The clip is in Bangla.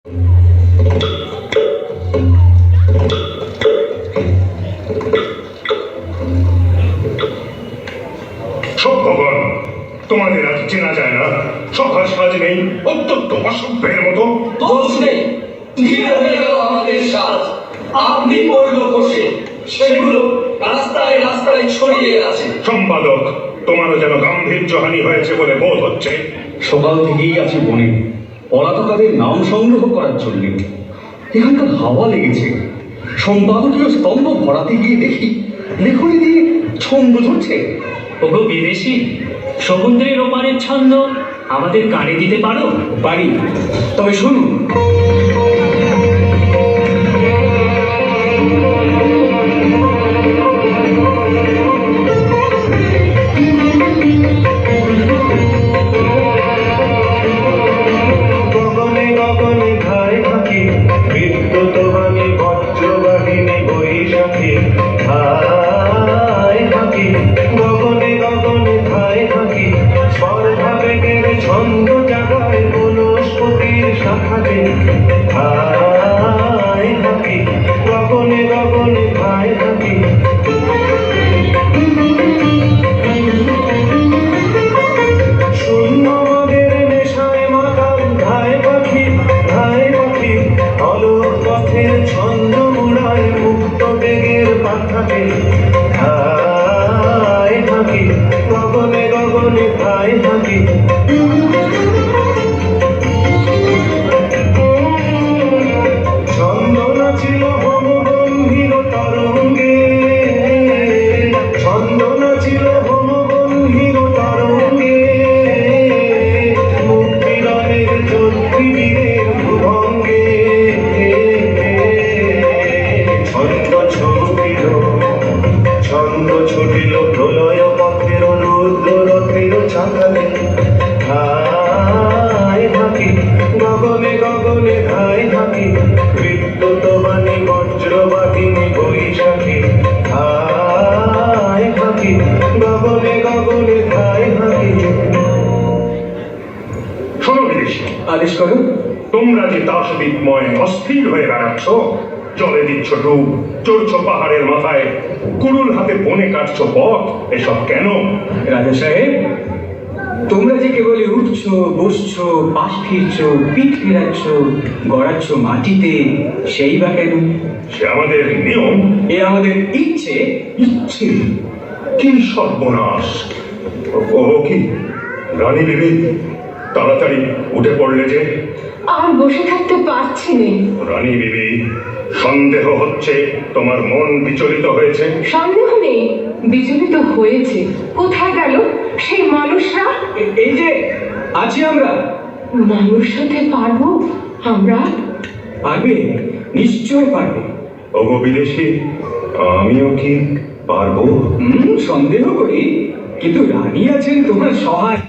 সভ্যগণ, তোমাদের আজ চেনা যায় না, সকাল সাজ নেই, অত্যন্ত অসভ্যের মতো। দোষ নেই, ধীরে হয়ে গেল আমাদের সাজ। আপনি পড়ল বসে, সেগুলো রাস্তায় রাস্তায় ছড়িয়ে আছে। সম্পাদক, তোমারও যেন গাম্ভীর্যহানি হয়েছে বলে বোধ হচ্ছে। সকাল থেকেই আছি বনে, পলাতকাদের নাম সংগ্রহ করার জন্য। এখানকার হাওয়া লেগেছে। সম্পাদকীয় স্তম্ভ ভরাতে গিয়ে দেখি লেখনী দিয়ে ছন্দ ধরছে। ওগো বিদেশি, সমুদ্রের ওপারের ছন্দ আমাদের কানে দিতে পারো? পারি, তবে শুনুন। গগনে গগনে ধায় থাকি, বিদ্যুৎ বাণী বজ্রবাহিনী বৈশাখী ধায় থাকি। গগনে গগনে ধায় থাকি, স্পর্ধা বেগের ছন্দ জাগায় বনস্পতির শাখাতে ধায় থাকি। গগনে গগনে ধায় থাকি। শূন্য মদের নেশায় মাতাল ধায় পাখি, ধায় পাখি। অলোক পথের ছন্দ মুড়ায় মুক্ত বেগের পাখাতে ধায় থাকি। গগনে গগনে ধায় থাকি। ছন্দ নাচিল হোম গম্ভীর তরঙ্গে, ছন্দ নাচিল হোম গম্ভীর তরঙ্গে। মুক্তিরণের চন্দ্রীবীরের ভুভঙ্গে ছন্দ ছুটিল, ছন্দ ছুটিল প্রলয় পথের রুদ্র রথের চাকালে ধায় থাকি। গগনে গগনে ধায় থাকি, বিদ্যুৎ বাণী বজ্রবাহিনী বৈশাখী ধায় থাকি। গগনে গগনে ধায় থাকি। শোনো বিদেশি, আদেশ করো। তোমরা যে দাসবিদ্ময় অস্থির হয়ে বেড়াচ্ছ, জলে দিচ্ছ ডুব, চড়ছ পাহাড়ের মাথায়, কুড়ুল হাতে বনে কাটছ পথ, এসব কেন? রাজা সাহেব, তোমরা যে কেবলই উঠছো, বসছো, পাশ ফিরছো, পিঠ ফেরাচ্ছ, গড়াচ্ছ মাটিতে, সেই বা কেন? সে আমাদের নিয়ম। এ আমাদের ইচ্ছে। ইচ্ছে? কি সর্বনাশ! ও কি রানী বিবি, তাড়াতাড়ি উঠে পড়লে যে। আর বসে থাকতে পারছি না। রানী বিবি, সন্দেহ হচ্ছে তোমার মন বিচলিত হয়েছে। সন্দেহ নেই, বিচলিত হয়েছে। কোথায় গেল সেই মানুষরা? এই যে আছি আমরা। মানুষ হতে পারবো আমরা? পারবে, নিশ্চয় পারবে। ওগো বিদেশি, আমিও কি পারবো? সন্দেহ করি, কিন্তু রানী আছেন তোমার সহায়।